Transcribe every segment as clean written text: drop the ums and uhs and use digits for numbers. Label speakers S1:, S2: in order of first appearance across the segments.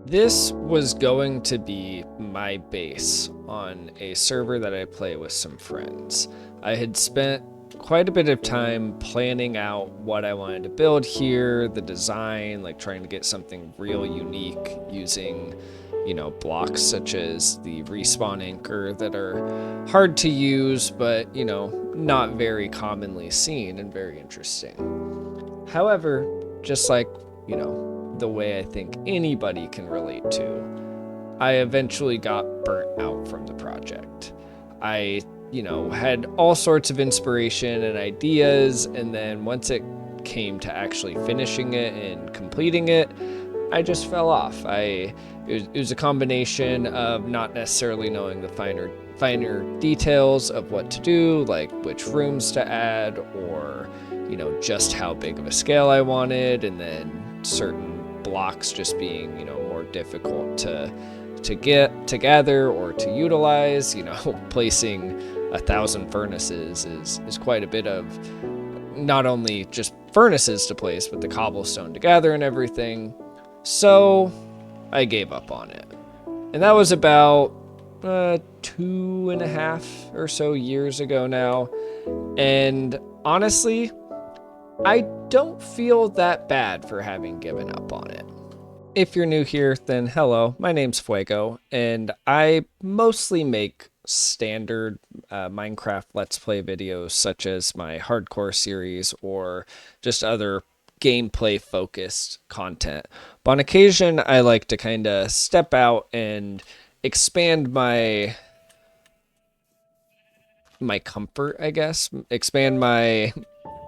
S1: This was going to be my base on a server that I play with some friends. I had spent quite a bit of time planning out what I wanted to build here, the design, like trying to get something real unique using, blocks such as the respawn anchor that are hard to use, but, not very commonly seen and very interesting. However, just like, the way I think anybody can relate to, I eventually got burnt out from the project. I, had all sorts of inspiration and ideas, and then once it came to actually finishing it and completing it, I just fell off. It was a combination of not necessarily knowing the finer details of what to do, like which rooms to add, or just how big of a scale I wanted, and then certain blocks just being more difficult to gather or to utilize. Placing 1,000 furnaces is quite a bit of not only just furnaces to place, but the cobblestone to gather and everything. So I gave up on it, and that was about 2.5 or so years ago now. And honestly, I don't feel that bad for having given up on it. If you're new here, then hello, my name's Fuego, and I mostly make standard Minecraft Let's Play videos, such as my hardcore series or just other gameplay focused content. But on occasion, I like to kind of step out and expand my comfort, I guess, expand my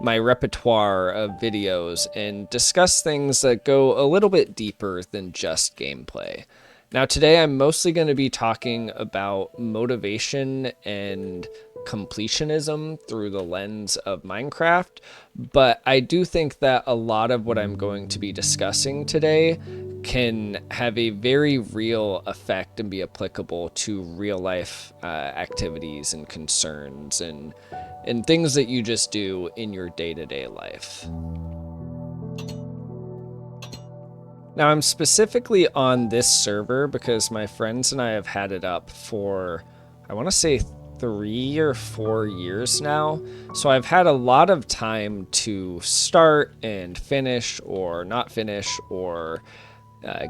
S1: repertoire of videos and discuss things that go a little bit deeper than just gameplay. Now today I'm mostly going to be talking about motivation and completionism through the lens of Minecraft, but I do think that a lot of what I'm going to be discussing today can have a very real effect and be applicable to real life activities and concerns and things that you just do in your day-to-day life. Now, I'm specifically on this server because my friends and I have had it up for, I want to say 3 or 4 years now. So I've had a lot of time to start and finish or not finish or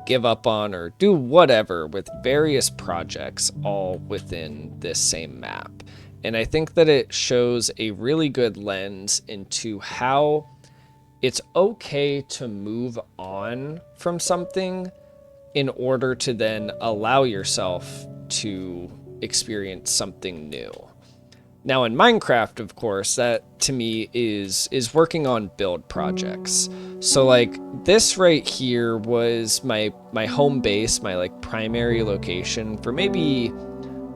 S1: give up on or do whatever with various projects all within this same map. And I think that it shows a really good lens into how it's okay to move on from something in order to then allow yourself to experience something new. Now in Minecraft, of course, that to me is working on build projects. So like this right here was my home base, my like primary location for maybe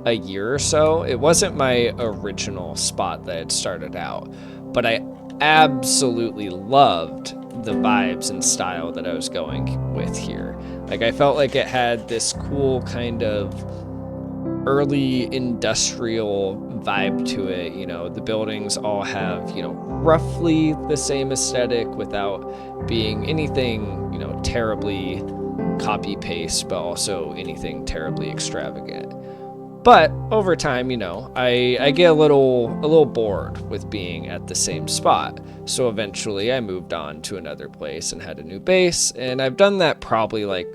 S1: a year or so. It wasn't my original spot that had started out, but I absolutely loved the vibes and style that I was going with here. Like I felt like it had this cool kind of early industrial vibe to it. The buildings all have, roughly the same aesthetic without being anything, terribly copy paste, but also anything terribly extravagant. But over time, I get a little bored with being at the same spot. So eventually I moved on to another place and had a new base. And I've done that probably like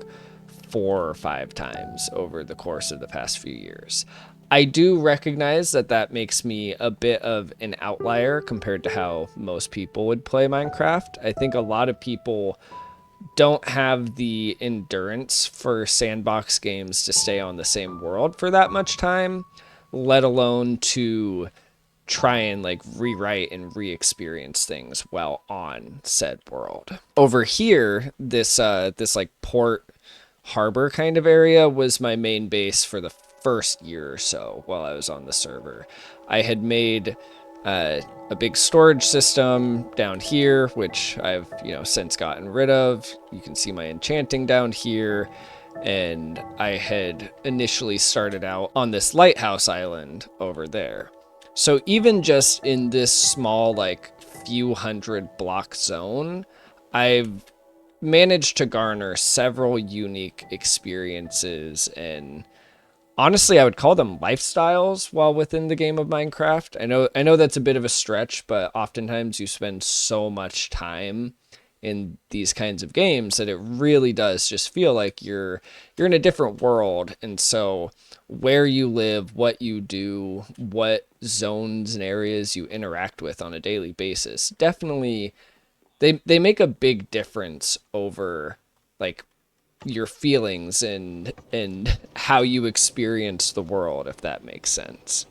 S1: 4 or 5 times over the course of the past few years. I do recognize that makes me a bit of an outlier compared to how most people would play Minecraft. I think a lot of people don't have the endurance for sandbox games to stay on the same world for that much time, let alone to try and like rewrite and re-experience things while on said world. Over here, this like port harbor kind of area was my main base for the first year or so while I was on the server. I had made a big storage system down here, which I've since gotten rid of. You can see my enchanting down here, and I had initially started out on this lighthouse island over there. So even just in this small like few hundred block zone, I've managed to garner several unique experiences, and honestly, I would call them lifestyles while within the game of Minecraft. I know that's a bit of a stretch, but oftentimes you spend so much time in these kinds of games that it really does just feel like you're in a different world. And so where you live, what you do, what zones and areas you interact with on a daily basis, definitely they make a big difference over like your feelings and how you experience the world, if that makes sense.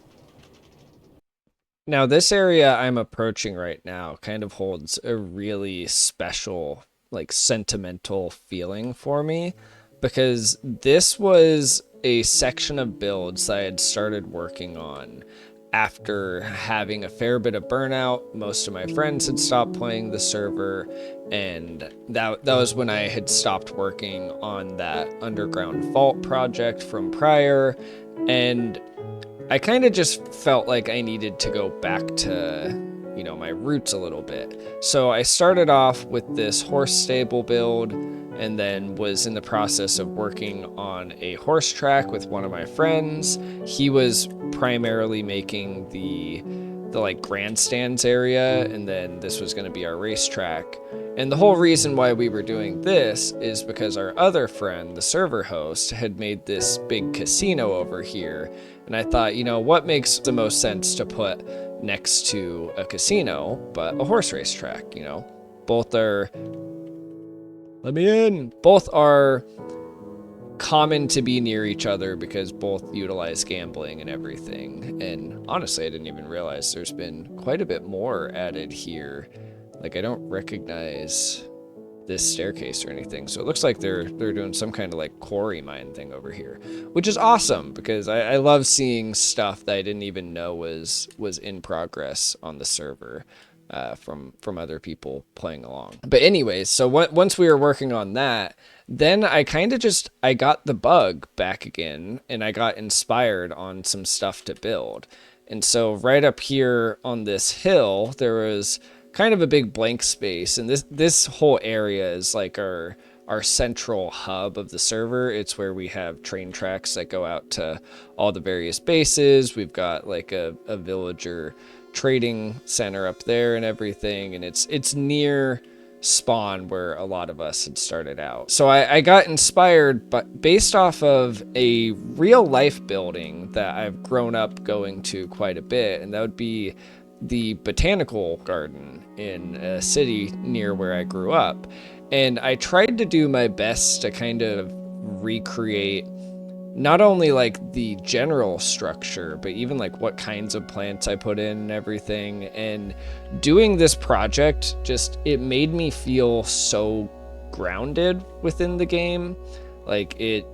S1: Now, this area I'm approaching right now kind of holds a really special, like sentimental feeling for me because this was a section of builds I had started working on after having a fair bit of burnout. Most of my friends had stopped playing the server, and that was when I had stopped working on that underground vault project from prior. And I kind of just felt like I needed to go back to, my roots a little bit. So I started off with this horse stable build and then was in the process of working on a horse track with one of my friends. He was primarily making the like grandstands area, and then this was going to be our racetrack. And the whole reason why we were doing this is because our other friend, the server host, had made this big casino over here. And I thought, what makes the most sense to put next to a casino but a horse racetrack? Both are, let me in, both are common to be near each other because both utilize gambling and everything. And honestly, I didn't even realize there's been quite a bit more added here. Like, I don't recognize this staircase or anything, so it looks like they're doing some kind of like quarry mine thing over here, which is awesome because I love seeing stuff that I didn't even know was in progress on the server from other people playing along. But anyways, so once we were working on that, then I kind of I got the bug back again, and I got inspired on some stuff to build. And so right up here on this hill, there was kind of a big blank space, and this whole area is like our central hub of the server. It's where we have train tracks that go out to all the various bases. We've got like a villager trading center up there and everything, and it's near spawn where a lot of us had started out. So I got inspired, but based off of a real life building that I've grown up going to quite a bit, and that would be the botanical garden in a city near where I grew up. And I tried to do my best to kind of recreate not only like the general structure, but even like what kinds of plants I put in and everything. And doing this project, it made me feel so grounded within the game. Like it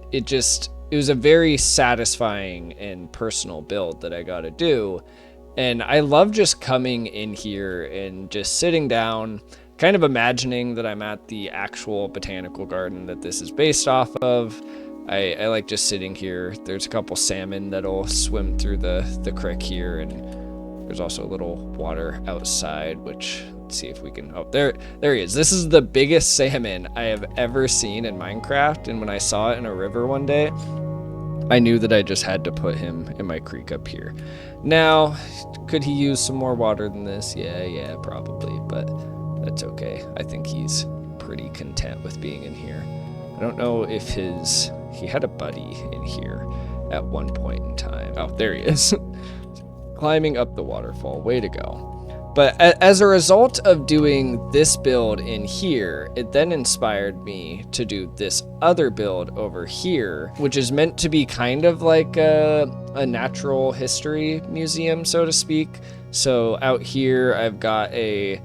S1: was a very satisfying and personal build that I got to do. And I love just coming in here and just sitting down, kind of imagining that I'm at the actual botanical garden that this is based off of. I like just sitting here. There's a couple salmon that'll swim through the creek here, and there's also a little water outside, which, let's see if we can, oh, there he is. This is the biggest salmon I have ever seen in Minecraft, and when I saw it in a river one day, I knew that I just had to put him in my creek up here. Now, could he use some more water than this? Yeah, probably, but that's okay. I think he's pretty content with being in here. I don't know if he had a buddy in here at one point in time. Oh, there he is. Climbing up the waterfall. Way to go. But as a result of doing this build in here, it then inspired me to do this other build over here, which is meant to be kind of like a natural history museum, so to speak. So out here, I've got a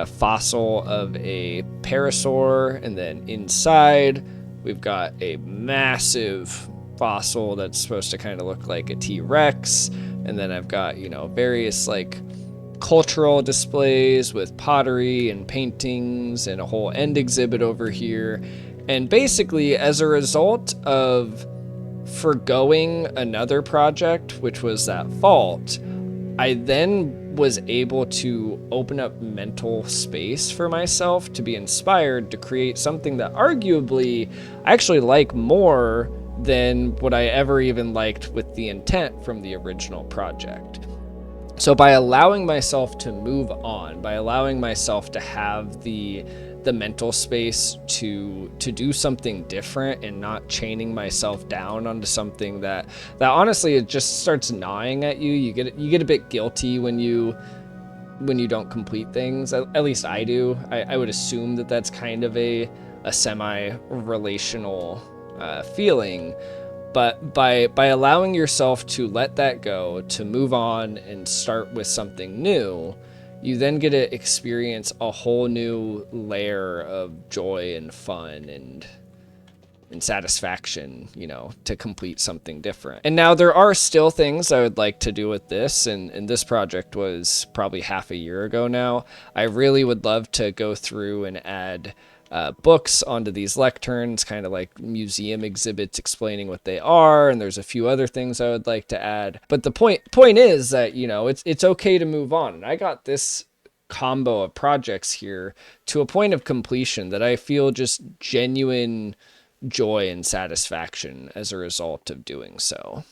S1: fossil of a parasaur, and then inside, we've got a massive fossil that's supposed to kind of look like a T-Rex. And then I've got, various like cultural displays with pottery and paintings and a whole end exhibit over here. And basically, as a result of forgoing another project, which was that vault, I then was able to open up mental space for myself to be inspired to create something that arguably I actually like more than what I ever even liked with the intent from the original project. So by allowing myself to move on, by allowing myself to have the mental space to do something different and not chaining myself down onto something that honestly it just starts gnawing at you. You get a bit guilty when you don't complete things. At least I do. I would assume that that's kind of a semi-relational feeling. But by allowing yourself to let that go, to move on and start with something new, you then get to experience a whole new layer of joy and fun and satisfaction, to complete something different. And now there are still things I would like to do with this, and this project was probably half a year ago now. I really would love to go through and add books onto these lecterns, kind of like museum exhibits explaining what they are, and there's a few other things I would like to add. But the point is that it's okay to move on. And I got this combo of projects here to a point of completion that I feel just genuine joy and satisfaction as a result of doing so.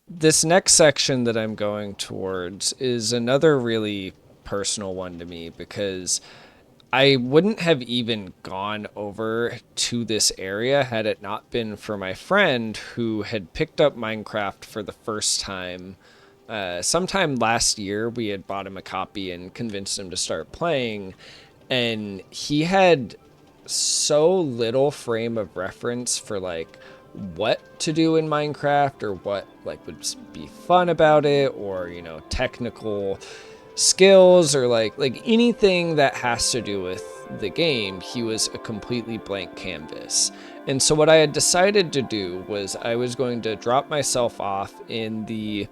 S1: This next section that I'm going towards is another really personal one to me, because I wouldn't have even gone over to this area had it not been for my friend who had picked up Minecraft for the first time. Sometime last year, we had bought him a copy and convinced him to start playing, and he had so little frame of reference for like what to do in Minecraft or what like would be fun about it, or technical skills, or like anything that has to do with the game. He was a completely blank canvas. And so what I had decided to do was I was going to drop myself off in the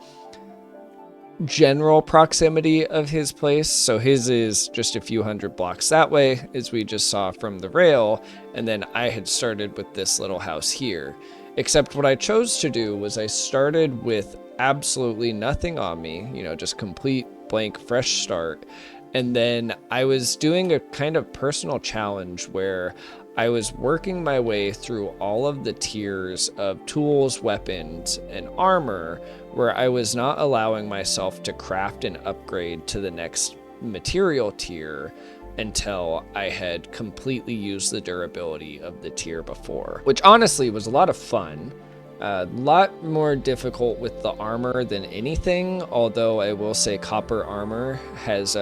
S1: general proximity of his place. So his is just a few hundred blocks that way, as we just saw from the rail, and then I had started with this little house here. Except what I chose to do was I started with absolutely nothing on me, just complete blank fresh start. And then I was doing a kind of personal challenge where I was working my way through all of the tiers of tools, weapons, and armor, where I was not allowing myself to craft and upgrade to the next material tier until I had completely used the durability of the tier before, which honestly was a lot of fun. A lot more difficult with the armor than anything, although I will say copper armor has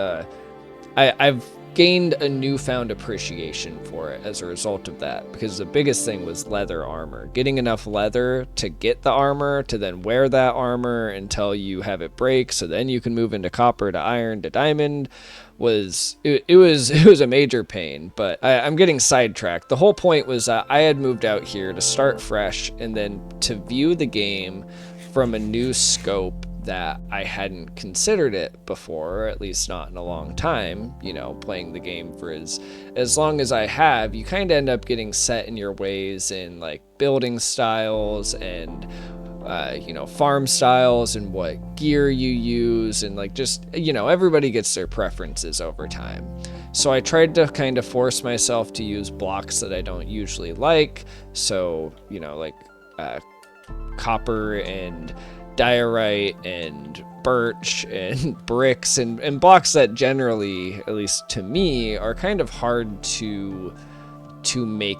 S1: I've gained a newfound appreciation for it as a result of that, because the biggest thing was leather armor. Getting enough leather to get the armor, to then wear that armor until you have it break, so then you can move into copper to iron to diamond, was a major pain. But I'm getting sidetracked. The whole point was I had moved out here to start fresh and then to view the game from a new scope that I hadn't considered it before, or at least not in a long time. Playing the game for as long as I have, you kind of end up getting set in your ways in like building styles and farm styles and what gear you use, and like just everybody gets their preferences over time. So I tried to kind of force myself to use blocks that I don't usually like, so copper and diorite and birch and bricks and blocks that generally, at least to me, are kind of hard to make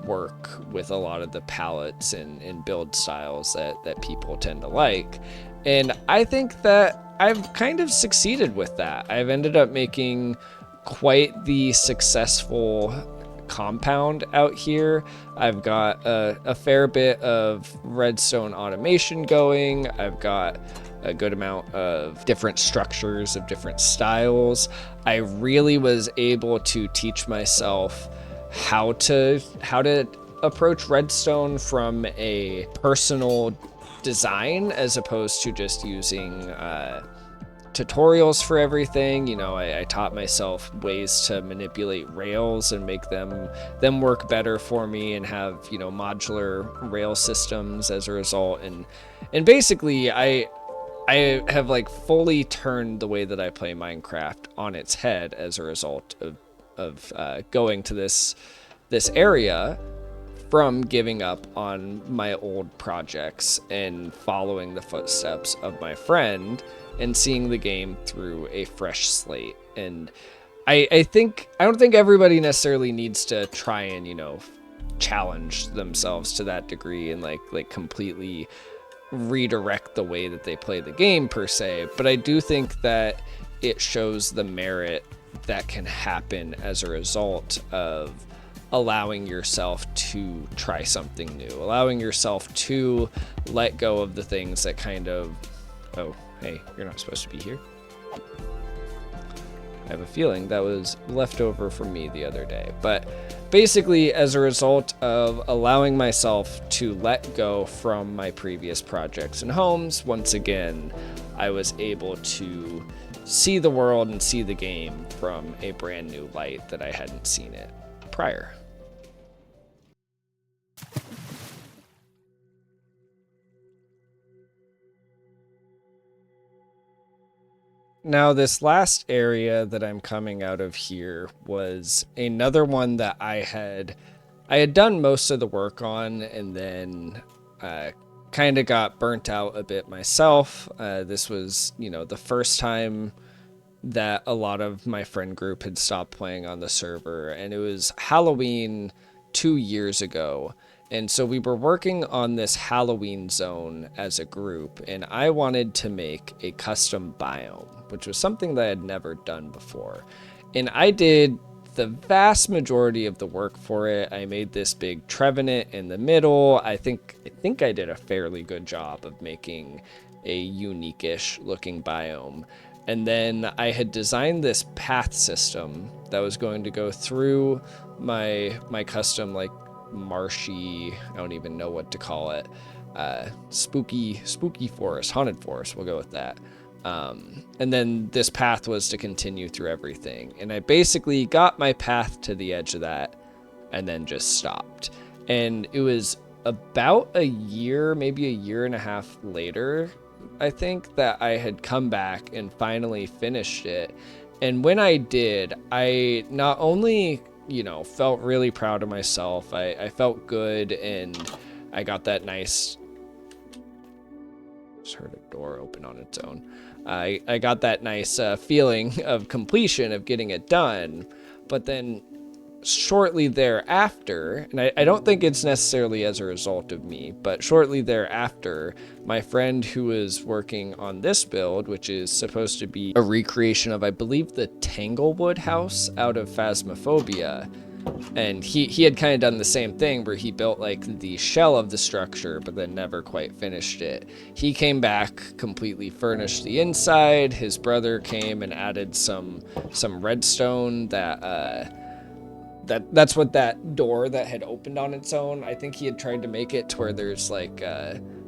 S1: work with a lot of the palettes and build styles that people tend to like. And I think that I've kind of succeeded with that. I've ended up making quite the successful compound out here. I've got a fair bit of redstone automation going. I've got a good amount of different structures of different styles. I really was able to teach myself how to approach redstone from a personal design, as opposed to just using tutorials for everything. I taught myself ways to manipulate rails and make them work better for me, and have modular rail systems as a result. And basically I I have like fully turned the way that I play Minecraft on its head as a result of going to this area from giving up on my old projects and following the footsteps of my friend and seeing the game through a fresh slate. And I don't think everybody necessarily needs to try and, challenge themselves to that degree and like completely redirect the way that they play the game per se, but I do think that it shows the merit that can happen as a result of allowing yourself to try something new, allowing yourself to let go of the things that kind of, oh, hey, you're not supposed to be here. I have a feeling that was left over from me the other day. But basically, as a result of allowing myself to let go from my previous projects and homes, once again, I was able to see the world and see the game from a brand new light that I hadn't seen it prior. Now, this last area that I'm coming out of here was another one that I had done most of the work on, and then kind of got burnt out a bit myself. This was, the first time that a lot of my friend group had stopped playing on the server, and it was Halloween 2 years ago. And so we were working on this Halloween zone as a group, and I wanted to make a custom biome, which was something that I had never done before. And I did the vast majority of the work for it. I made this big trevenant in the middle. I think I did a fairly good job of making a unique-ish looking biome. And then I had designed this path system that was going to go through my custom, like, marshy, I don't even know what to call it, spooky forest, haunted forest, we'll go with that. And then this path was to continue through everything. And I basically got my path to the edge of that and then just stopped. And it was about a year, maybe a year and a half later, I think, that I had come back and finally finished it. And when I did, I not only, felt really proud of myself, I felt good, and I got that nice, just heard a door open on its own. I got that nice feeling of completion, of getting it done. But then shortly thereafter, and I don't think it's necessarily as a result of me, but shortly thereafter, my friend who was working on this build, which is supposed to be a recreation of, I believe, the Tanglewood house out of Phasmophobia, and he had kind of done the same thing where he built like the shell of the structure but then never quite finished it. He came back, completely furnished the inside. His brother came and added some redstone that's what that door that had opened on its own. I think he had tried to make it to where there's like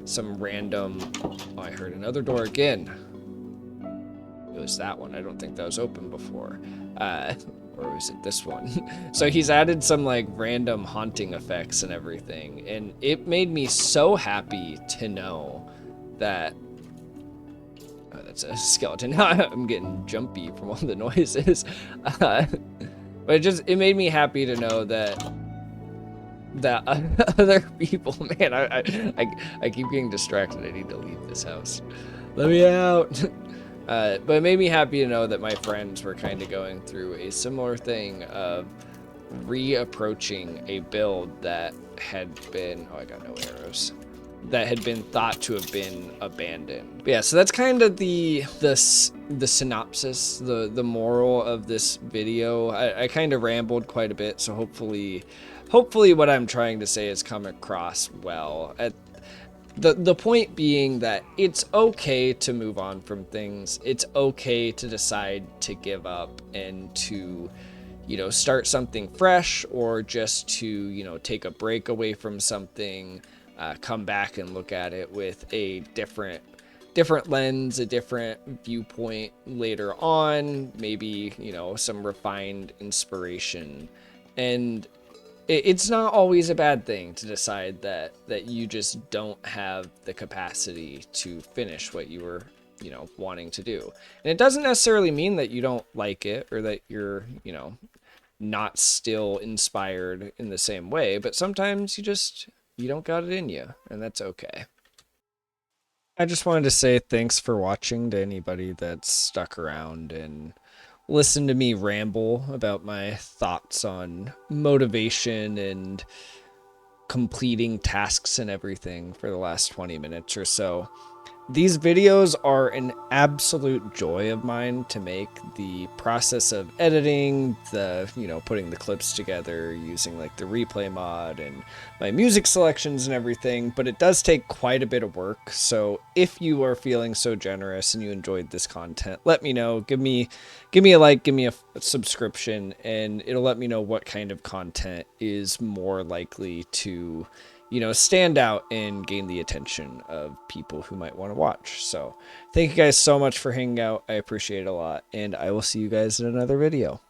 S1: some random, oh, I heard another door again. It was that one. I don't think that was open before. Or was it this one? So he's added some like random haunting effects and everything. And it made me so happy to know that, oh, that's a skeleton. I'm getting jumpy from all the noises. But it made me happy to know that other people, man, I keep getting distracted. I need to leave this house. Let me out. But it made me happy to know that my friends were kind of going through a similar thing of reapproaching a build that had been, oh, I got no arrows, that had been thought to have been abandoned. But yeah, so that's kind of the synopsis, the moral of this video. I kind of rambled quite a bit, so hopefully what I'm trying to say has come across well. The point being that it's okay to move on from things. It's okay to decide to give up and to, start something fresh, or just to, take a break away from something, come back and look at it with a different lens, a different viewpoint later on, maybe, some refined inspiration. And it's not always a bad thing to decide that you just don't have the capacity to finish what you were wanting to do. And it doesn't necessarily mean that you don't like it or that you're, not still inspired in the same way, but sometimes you don't got it in you, and that's okay. I just wanted to say thanks for watching to anybody that's stuck around and listened to me ramble about my thoughts on motivation and completing tasks and everything for the last 20 minutes or so. These videos are an absolute joy of mine to make. The process of editing, putting the clips together using like the replay mod and my music selections and everything, but it does take quite a bit of work. So if you are feeling so generous and you enjoyed this content, let me know. Give me a like, give me a subscription, and it'll let me know what kind of content is more likely to stand out and gain the attention of people who might want to watch. So thank you guys so much for hanging out. I appreciate it a lot, and I will see you guys in another video.